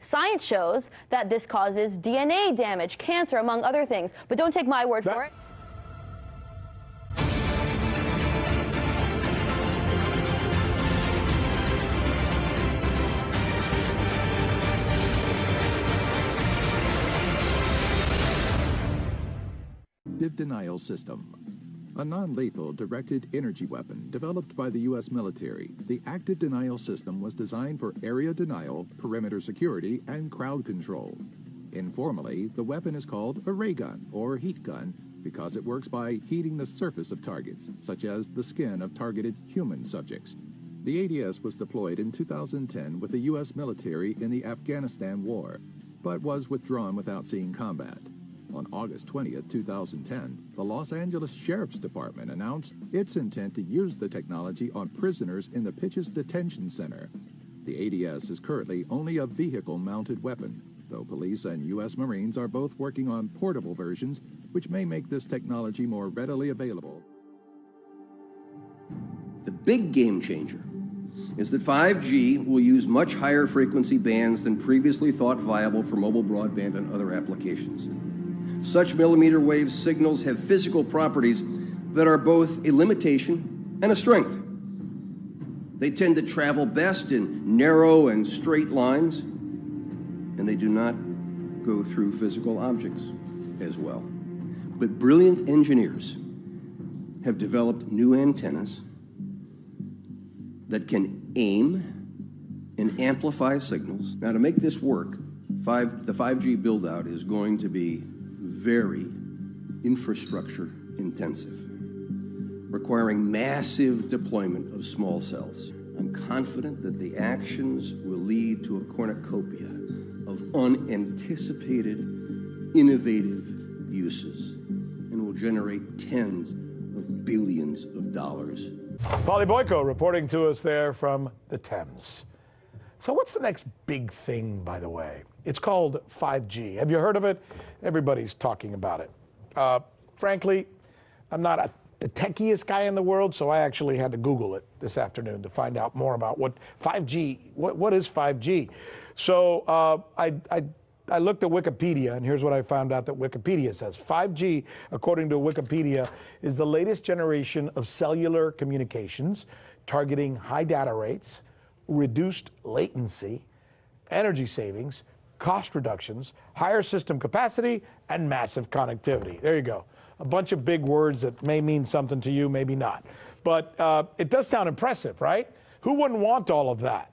Science shows that this causes DNA damage, cancer, among other things. But don't take my word for it. Active Denial System. A non-lethal directed energy weapon developed by the U.S. military, the Active Denial System was designed for area denial, perimeter security, and crowd control. Informally, the weapon is called a ray gun or heat gun because it works by heating the surface of targets, such as the skin of targeted human subjects. The ADS was deployed in 2010 with the U.S. military in the Afghanistan War, but was withdrawn without seeing combat. On August 20th, 2010, the Los Angeles Sheriff's Department announced its intent to use the technology on prisoners in the Pitches Detention Center. The ADS is currently only a vehicle-mounted weapon, though police and U.S. Marines are both working on portable versions, which may make this technology more readily available. The big game changer is that 5G will use much higher frequency bands than previously thought viable for mobile broadband and other applications. Such millimeter wave signals have physical properties that are both a limitation and a strength. They tend to travel best in narrow and straight lines, and they do not go through physical objects as well. But brilliant engineers have developed new antennas that can aim and amplify signals. Now, to make this work, the 5G build-out is going to be very infrastructure intensive, requiring massive deployment of small cells. I'm confident that the actions will lead to a cornucopia of unanticipated, innovative uses and will generate tens of billions of dollars. Polly Boyko reporting to us there from the Thames. So what's the next big thing, by the way? It's called 5G. Have you heard of it? Everybody's talking about it. Frankly, I'm not the techiest guy in the world, so I actually had to Google it this afternoon to find out more about what 5G, what is 5G? So I looked at Wikipedia, and here's what I found out that Wikipedia says. 5G, according to Wikipedia, is the latest generation of cellular communications targeting high data rates, reduced latency, energy savings, cost reductions, higher system capacity, and massive connectivity. There you go. A bunch of big words that may mean something to you, maybe not. But it does sound impressive, right? Who wouldn't want all of that?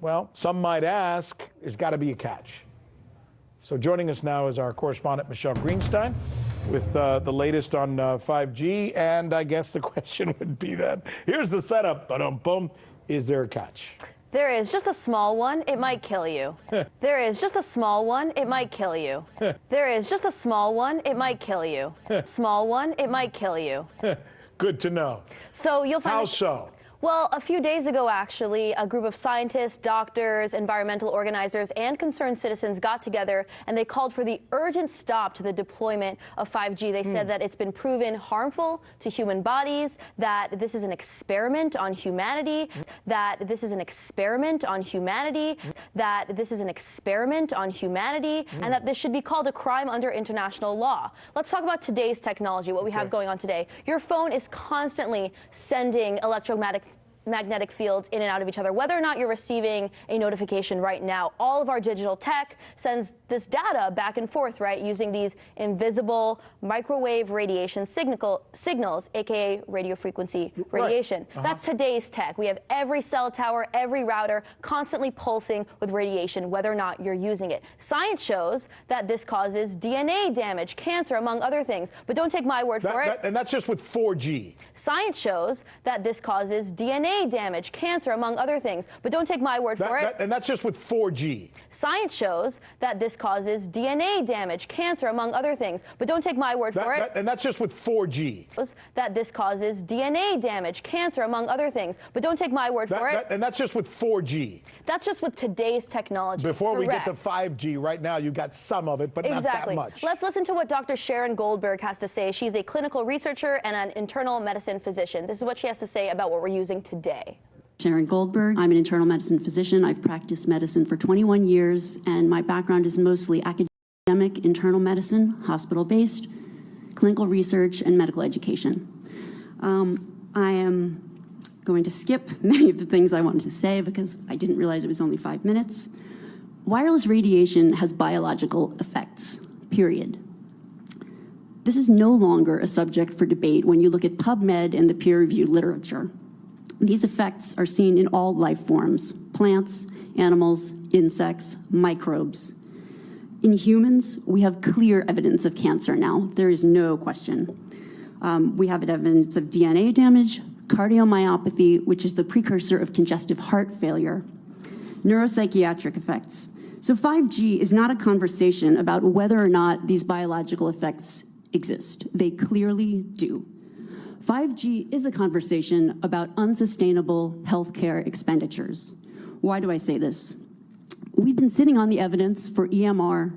Well, some might ask, there's got to be a catch. So joining us now is our correspondent, Michelle Greenstein, with the latest on 5G. And I guess the question would be that, here's the setup, ba-dum-bum, is there a catch? There is just a small one, it might kill you. There is just a small one, it might kill you. There is just a small one, it might kill you. Small one, it might kill you. Good to know. So you'll find How so? Well, a few days ago, actually, a group of scientists, doctors, environmental organizers, and concerned citizens got together and they called for the urgent stop to the deployment of 5G. They said that it's been proven harmful to human bodies, that this is an experiment on humanity, that this is an experiment on humanity, that this is an experiment on humanity, and that this should be called a crime under international law. Let's talk about today's technology, what we have going on today. Your phone is constantly sending electromagnetic fields in and out of each other. Whether or not you're receiving a notification right now, all of our digital tech sends this data back and forth, right, using these invisible microwave radiation signals, aka radio frequency radiation. Right. That's today's tech. We have every cell tower, every router constantly pulsing with radiation, whether or not you're using it. Science shows that this causes DNA damage, cancer, among other things. But don't take my word for it. And that's just with 4G. Science shows that this causes DNA damage, cancer, among other things. But don't take my word for it. And that's just with 4G. Science shows that this causes DNA damage, cancer, among other things. But don't take my word for it. And that's just with 4G. That this causes DNA damage, cancer, among other things. But don't take my word for it. And that's just with 4G. That's just with today's technology. Before we get to 5G, right now you got some of it, but not that much. Let's listen to what Dr. Sharon Goldberg has to say. She's a clinical researcher and an internal medicine physician. This is what she has to say about what we're using today. Sharon Goldberg. I'm an internal medicine physician. I've practiced medicine for 21 years, and my background is mostly academic internal medicine, hospital-based, clinical research, and medical education. I am going to skip many of the things I wanted to say because I didn't realize it was only 5 minutes. Wireless radiation has biological effects, period. This is no longer a subject for debate when you look at PubMed and the peer-reviewed literature. These effects are seen in all life forms: plants, animals, insects, microbes. In humans, we have clear evidence of cancer now. There is no question. We have evidence of DNA damage, cardiomyopathy, which is the precursor of congestive heart failure, neuropsychiatric effects. So 5G is not a conversation about whether or not these biological effects exist. They clearly do. 5G is a conversation about unsustainable healthcare expenditures. Why do I say this? We've been sitting on the evidence for EMR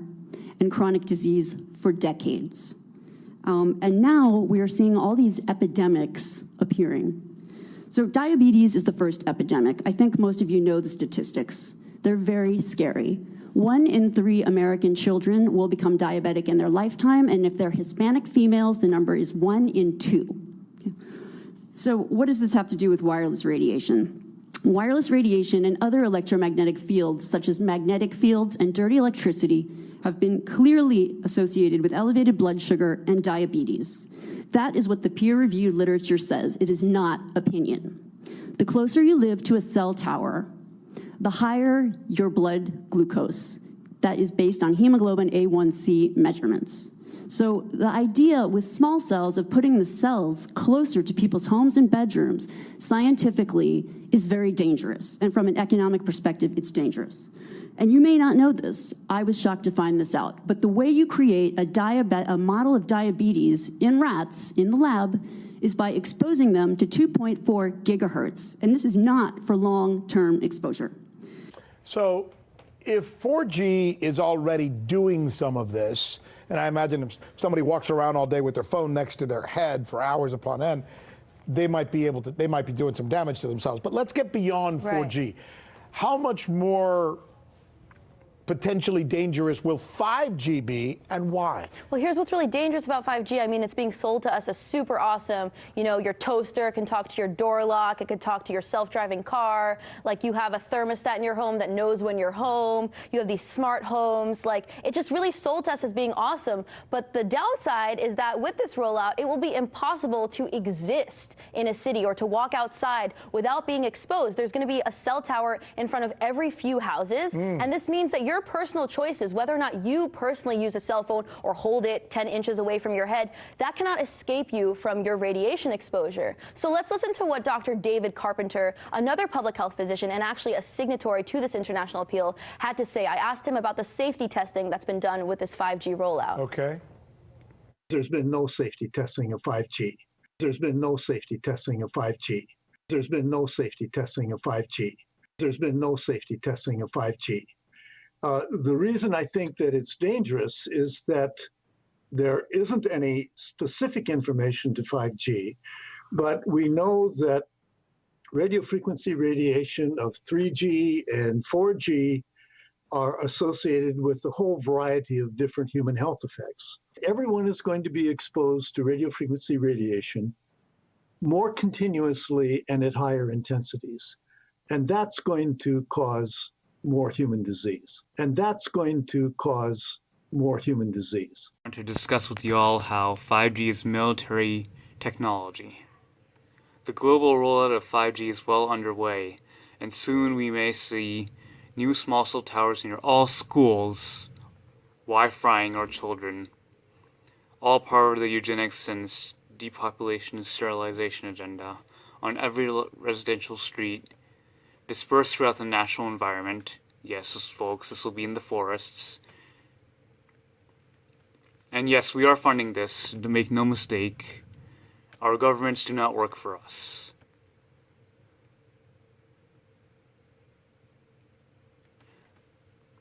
and chronic disease for decades. And now we are seeing all these epidemics appearing. So diabetes is the first epidemic. I think most of you know the statistics. They're very scary. 1 in 3 American children will become diabetic in their lifetime, and if they're Hispanic females, the number is 1 in 2. So what does this have to do with wireless radiation? Wireless radiation and other electromagnetic fields, such as magnetic fields and dirty electricity, have been clearly associated with elevated blood sugar and diabetes. That is what the peer-reviewed literature says. It is not opinion. The closer you live to a cell tower, the higher your blood glucose. That is based on hemoglobin A1C measurements. So the idea with small cells of putting the cells closer to people's homes and bedrooms scientifically is very dangerous. And from an economic perspective, it's dangerous. And you may not know this. I was shocked to find this out. But the way you create a model of diabetes in rats in the lab is by exposing them to 2.4 gigahertz. And this is not for long-term exposure. So if 4G is already doing some of this, and I imagine if somebody walks around all day with their phone next to their head for hours upon end, they might be doing some damage to themselves. But let's get beyond 4G. Right. How much more potentially dangerous will 5G be, and why? Well, here's what's really dangerous about 5G. I mean, it's being sold to us as super awesome. You know, your toaster can talk to your door lock. It can talk to your self-driving car. Like, you have a thermostat in your home that knows when you're home. You have these smart homes. Like, it just really sold to us as being awesome. But the downside is that with this rollout, it will be impossible to exist in a city or to walk outside without being exposed. There's going to be a cell tower in front of every few houses. And this means that your personal choices, whether or not you personally use a cell phone or hold it 10 inches away from your head, that cannot escape you from your radiation exposure. So let's listen to what Dr. David Carpenter, another public health physician and actually a signatory to this international appeal, had to say. I asked him about the safety testing that's been done with this 5G rollout. Okay. There's been no safety testing of 5G. There's been no safety testing of 5G. There's been no safety testing of 5G. There's been no safety testing of 5G. The reason I think that it's dangerous is that there isn't any specific information to 5G, but we know that radio frequency radiation of 3G and 4G are associated with a whole variety of different human health effects. Everyone is going to be exposed to radio frequency radiation more continuously and at higher intensities. And that's going to cause more human disease. And that's going to cause more human disease. I want to discuss with you all how 5G is military technology. The global rollout of 5G is well underway, and soon we may see new small cell towers near all schools, Wi-Fiing our children, all part of the eugenics and depopulation and sterilization agenda on every residential street, dispersed throughout the natural environment. Yes, folks, this will be in the forests. And yes, we are funding this, to make no mistake. Our governments do not work for us.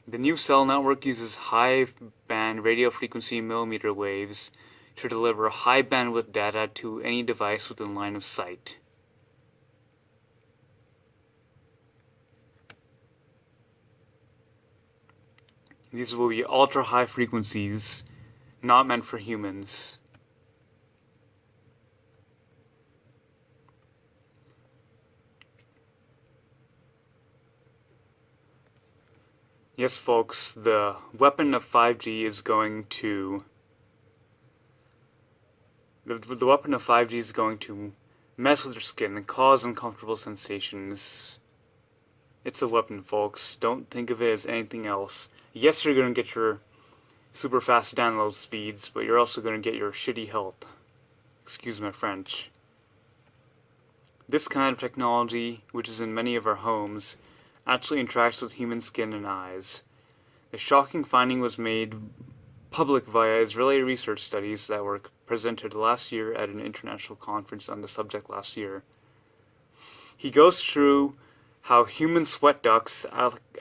The new cell network uses high-band radio frequency millimeter waves to deliver high bandwidth data to any device within line of sight. These will be ultra high frequencies, not meant for humans. Yes, folks, the weapon of 5G is going to the weapon of 5G is going to mess with your skin and cause uncomfortable sensations. It's a weapon, folks. Don't think of it as anything else. Yes, you're going to get your super fast download speeds, but you're also going to get your shitty health. Excuse my French. This kind of technology, which is in many of our homes, actually interacts with human skin and eyes. The shocking finding was made public via Israeli research studies that were presented last year at an international conference on the subject last year. He goes through how human sweat ducts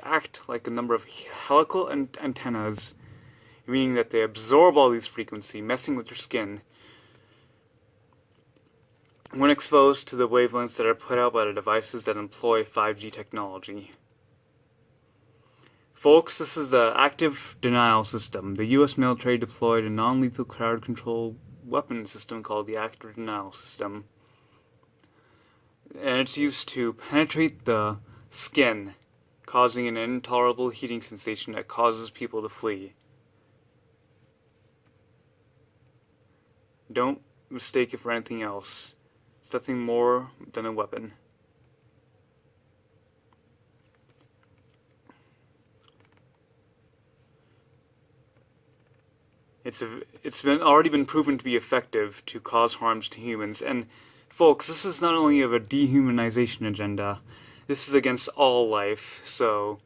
act like a number of helical antennas, meaning that they absorb all these frequencies, messing with your skin, when exposed to the wavelengths that are put out by the devices that employ 5G technology. Folks, this is the active denial system. The U.S. military deployed a non-lethal crowd control weapon system called the active denial system. And it's used to penetrate the skin, causing an intolerable heating sensation that causes people to flee. Don't mistake it for anything else. It's nothing more than a weapon. It's already been proven to be effective to cause harms to humans. And folks, this is not only of a dehumanization agenda, this is against all life. So,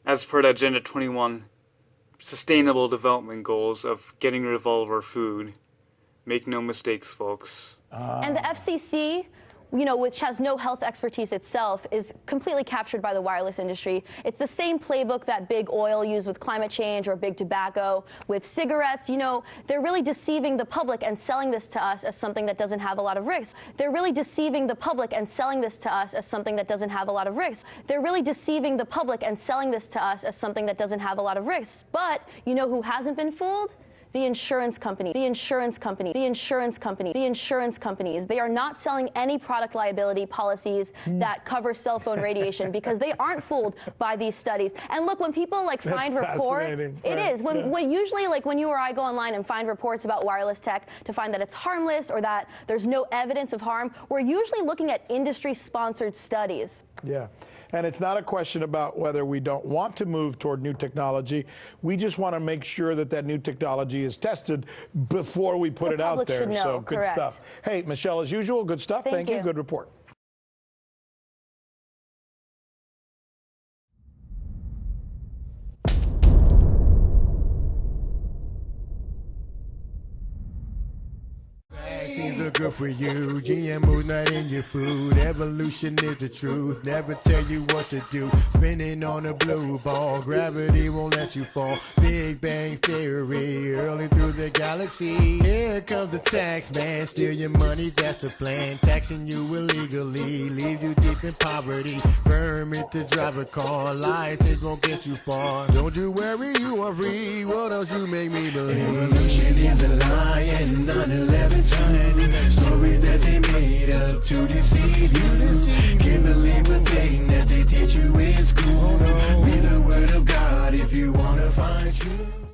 as per the Agenda 21 Sustainable Development Goals of getting rid of all of our food, make no mistakes, folks. And the FCC, which has no health expertise itself, is completely captured by the wireless industry. It's the same playbook that big oil used with climate change or big tobacco with cigarettes. They're really deceiving the public and selling this to us as something that doesn't have a lot of risks. They're really deceiving the public and selling this to us as something that doesn't have a lot of risks. They're really deceiving the public and selling this to us as something that doesn't have a lot of risks. But you know who hasn't been fooled? The insurance company, the insurance company, the insurance company, the insurance companies. They are not selling any product liability policies that cover cell phone radiation because they aren't fooled by these studies. And look, when people find reports, it is. When usually when you or I go online and find reports about wireless tech to find that it's harmless or that there's no evidence of harm, we're usually looking at industry-sponsored studies. Yeah. And it's not a question about whether we don't want to move toward new technology. We just want to make sure that that new technology is tested before we put it out there. So good stuff. Hey, Michelle, as usual, good stuff. Thank you. Good report. Vaccines are good for you. GMO's not in your food. Evolution is the truth. Never tell you what to do. Spinning on a blue ball. Gravity won't let you fall. Big Bang Theory. Early through the galaxy. Here comes the tax man. Steal your money, that's the plan. Taxing you illegally. Leave you deep in poverty. Permit to drive a car. License won't get you far. Don't you worry, you are free. What else you make me believe? Evolution is a lie and 9/11 stories that they made up to deceive you. Can't believe a thing that they teach you in school. Read the word of God if you want to find truth.